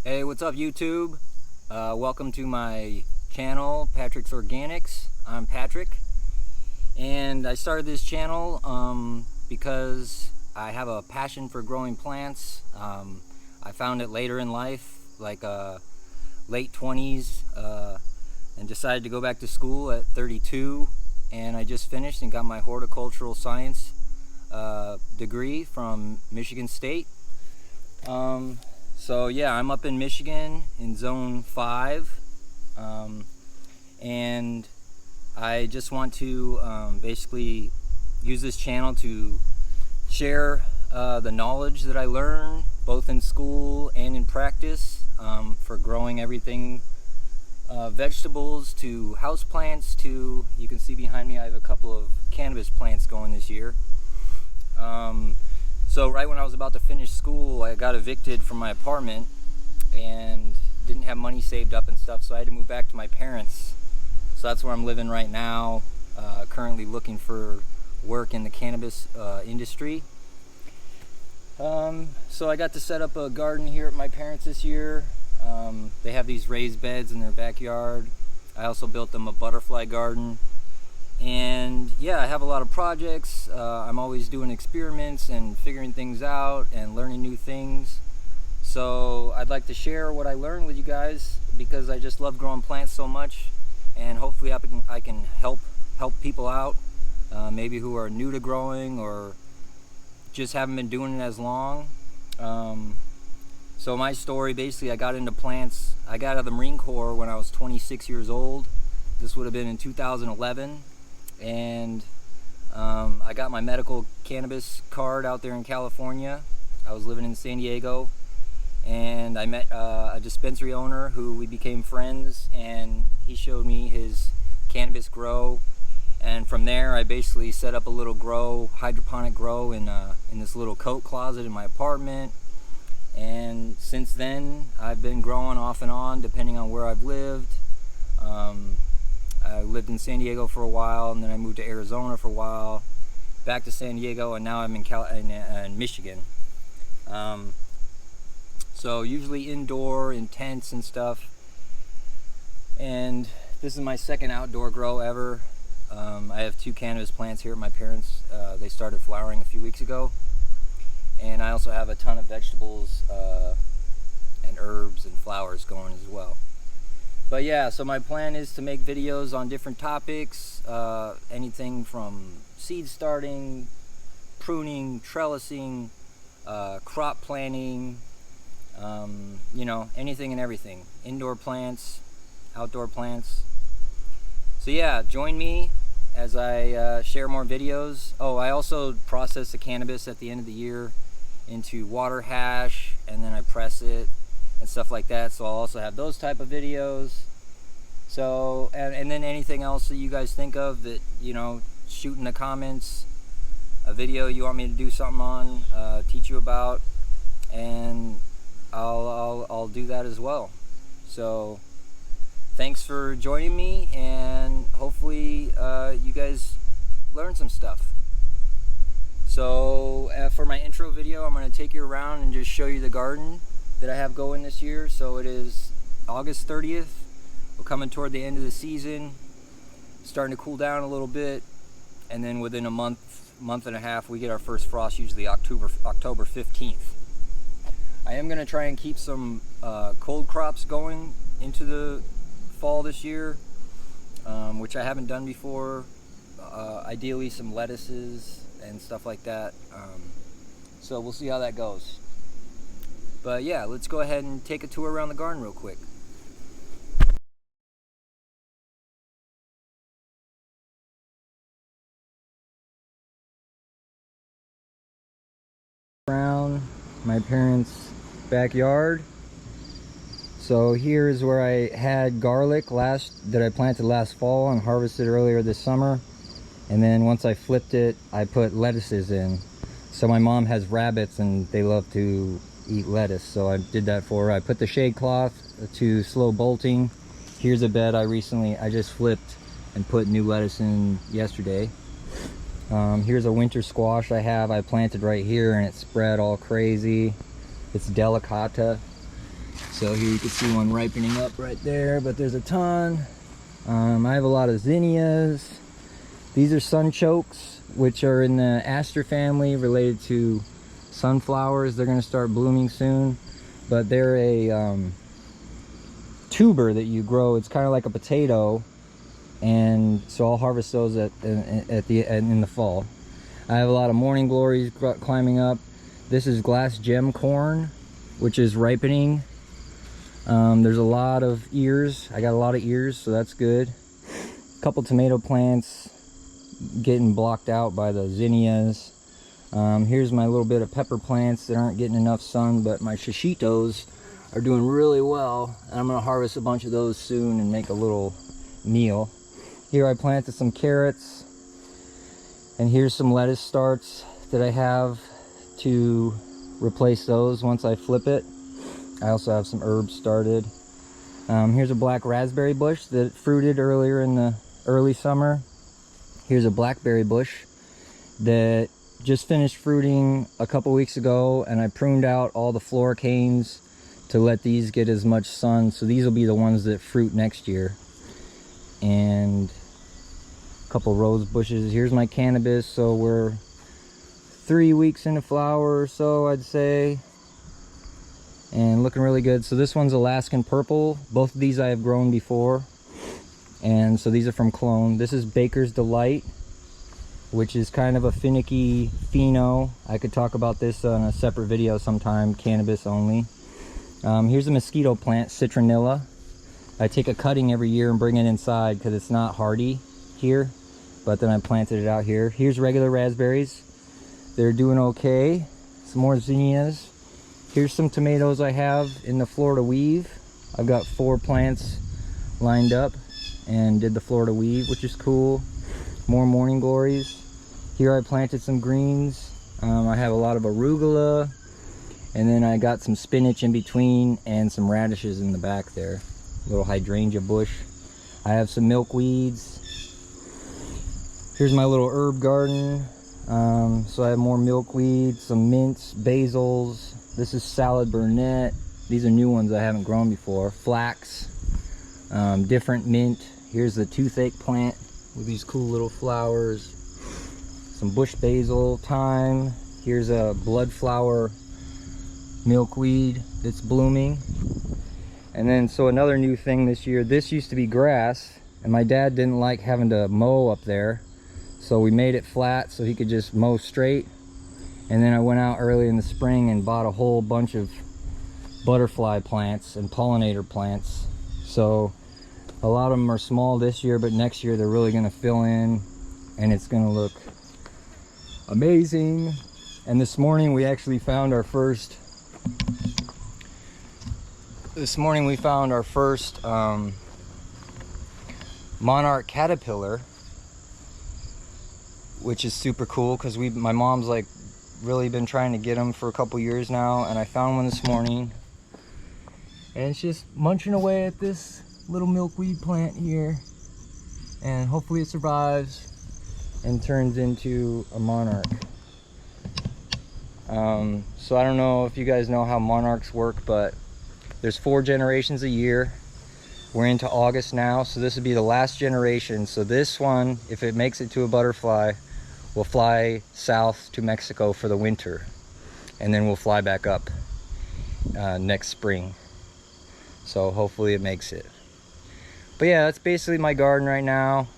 Hey, what's up YouTube? Welcome to my channel, Patrick's Organics. I'm Patrick, and I started this channel because I have a passion for growing plants. I found it later in life, like late 20s, and decided to go back to school at 32, and I just finished and got my horticultural science degree from Michigan State. So yeah, I'm up in Michigan in zone 5, and I just want to basically use this channel to share the knowledge that I learned both in school and in practice for growing everything, vegetables to houseplants to, you can see behind me I have a couple of cannabis plants going this year. So right when I was about to finish school, I got evicted from my apartment and didn't have money saved up and stuff, so I had to move back to my parents. So that's where I'm living right now, currently looking for work in the cannabis industry. So I got to set up a garden here at my parents this year. They have these raised beds in their backyard. I also built them a butterfly garden. And yeah, I have a lot of projects. I'm always doing experiments and figuring things out and learning new things. So I'd like to share what I learned with you guys because I just love growing plants so much, and hopefully I can help people out, maybe who are new to growing or just haven't been doing it as long. So my story, basically I got into plants. I got out of the Marine Corps when I was 26 years old. This would have been in 2011. And I got my medical cannabis card out there in California. I was living in San Diego, and I met a dispensary owner who we became friends, and he showed me his cannabis grow. And from there I basically set up a little hydroponic grow in this little coat closet in my apartment. And since then I've been growing off and on depending on where I've lived. I lived in San Diego for a while, and then I moved to Arizona for a while, back to San Diego, and now I'm in Michigan. So usually indoor, in tents and stuff. And this is my second outdoor grow ever. I have 2 cannabis plants here at my parents'. They started flowering a few weeks ago. And I also have a ton of vegetables and herbs and flowers going as well. But yeah, so my plan is to make videos on different topics, anything from seed starting, pruning, trellising, crop planting, you know, anything and everything. Indoor plants, outdoor plants. So yeah, join me as I share more videos. Oh, I also process the cannabis at the end of the year into water hash, and then I press it and stuff like that. So I'll also have those type of videos. So and then anything else that you guys think of that, you know, shoot in the comments, a video you want me to do something on, teach you about, and I'll do that as well. So thanks for joining me, and hopefully you guys learn some stuff. So for my intro video, I'm going to take you around and just show you the garden that I have going this year. So it is August 30th. We're coming toward the end of the season, starting to cool down a little bit, and then within a month and a half we get our first frost, usually October 15th. I am going to try and keep some cold crops going into the fall this year, which I haven't done before. Ideally some lettuces and stuff like that. So we'll see how that goes. But yeah, let's go ahead and take a tour around the garden real quick. Around my parents' backyard. So here is where I had garlic that I planted last fall and harvested earlier this summer. And then once I flipped it, I put lettuces in. So my mom has rabbits and they love to eat lettuce, so I did that for her. I put the shade cloth to slow bolting. Here's a bed I just flipped and put new lettuce in yesterday. Here's a winter squash I planted right here, and it spread all crazy. It's delicata. So here you can see one ripening up right there, but there's a ton. I have a lot of zinnias. These are sunchokes, which are in the aster family, related to sunflowers. They're going to start blooming soon, but they're a tuber that you grow. It's kind of like a potato, and so I'll harvest those in the fall. I have a lot of morning glories climbing up. This is glass gem corn, which is ripening. There's a lot of ears. I got a lot of ears, so that's good. A couple tomato plants getting blocked out by the zinnias. Here's my little bit of pepper plants that aren't getting enough sun, but my shishitos are doing really well, and I'm going to harvest a bunch of those soon and make a little meal. Here I planted some carrots, and here's some lettuce starts that I have to replace those once I flip it. I also have some herbs started. Here's a black raspberry bush that fruited earlier in the early summer. Here's a blackberry bush that just finished fruiting a couple weeks ago, and I pruned out all the floricanes to let these get as much sun. So these will be the ones that fruit next year. And a couple rose bushes. Here's my cannabis. So we're 3 weeks into flower or so, I'd say, and looking really good. So this one's Alaskan purple. Both of these I have grown before, and so these are from clone. This is Baker's Delight, which is kind of a finicky pheno. I could talk about this on a separate video sometime, cannabis only. Here's a mosquito plant, citronella. I take a cutting every year and bring it inside because it's not hardy here, but then I planted it out here. Here's regular raspberries. They're doing okay. Some more zinnias. Here's some tomatoes I have in the Florida weave. I've got 4 plants lined up and did the Florida weave, which is cool. More morning glories. Here I planted some greens. I have a lot of arugula, and then I got some spinach in between and some radishes in the back there. Little hydrangea bush. I have some milkweeds. Here's my little herb garden. So I have more milkweed, some mints, basils. This is salad burnet. These are new ones I haven't grown before. Flax, different mint. Here's the toothache plant with these cool little flowers. Some bush basil, thyme. Here's a blood flower milkweed that's blooming. And then, so another new thing this year, this used to be grass, and my dad didn't like having to mow up there, so we made it flat so he could just mow straight. And then I went out early in the spring and bought a whole bunch of butterfly plants and pollinator plants. So a lot of them are small this year, but next year they're really going to fill in, and it's going to look amazing. And this morning we actually found our first monarch caterpillar, which is super cool because my mom's like really been trying to get them for a couple years now, and I found one this morning, and it's just munching away at this little milkweed plant here, and hopefully it survives and turns into a monarch. So I don't know if you guys know how monarchs work, but there's 4 generations a year. We're into August now, so this would be the last generation. So this one, if it makes it to a butterfly, will fly south to Mexico for the winter, and then we'll fly back up next spring. So hopefully it makes it. But yeah, that's basically my garden right now.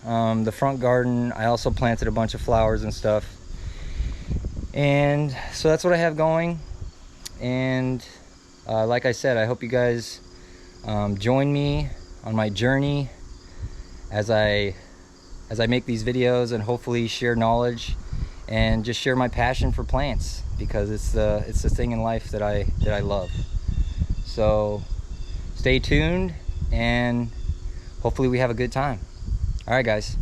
The front garden, I also planted a bunch of flowers and stuff. And so that's what I have going. And like I said, I hope you guys join me on my journey as I make these videos, and hopefully share knowledge and just share my passion for plants, because it's the thing in life that I love. So stay tuned, and hopefully we have a good time. All right, guys.